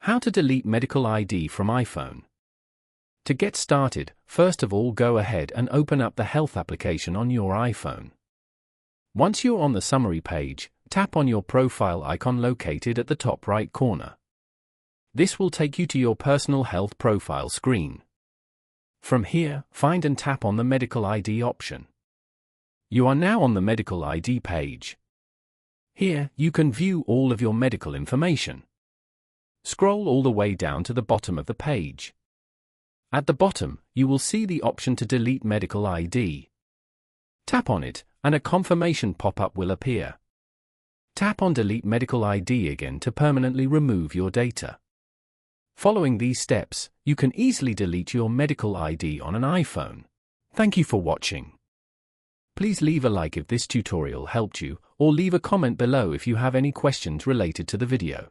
How to delete medical ID from iPhone. To get started, first of all go ahead and open up the Health application on your iPhone. Once you're on the summary page, tap on your profile icon located at the top right corner. This will take you to your personal health profile screen. From here, find and tap on the Medical ID option. You are now on the Medical ID page. Here, you can view all of your medical information. Scroll all the way down to the bottom of the page. At the bottom, you will see the option to delete medical ID. Tap on it, and a confirmation pop-up will appear. Tap on Delete Medical ID again to permanently remove your data. Following these steps, you can easily delete your medical ID on an iPhone. Thank you for watching. Please leave a like if this tutorial helped you, or leave a comment below if you have any questions related to the video.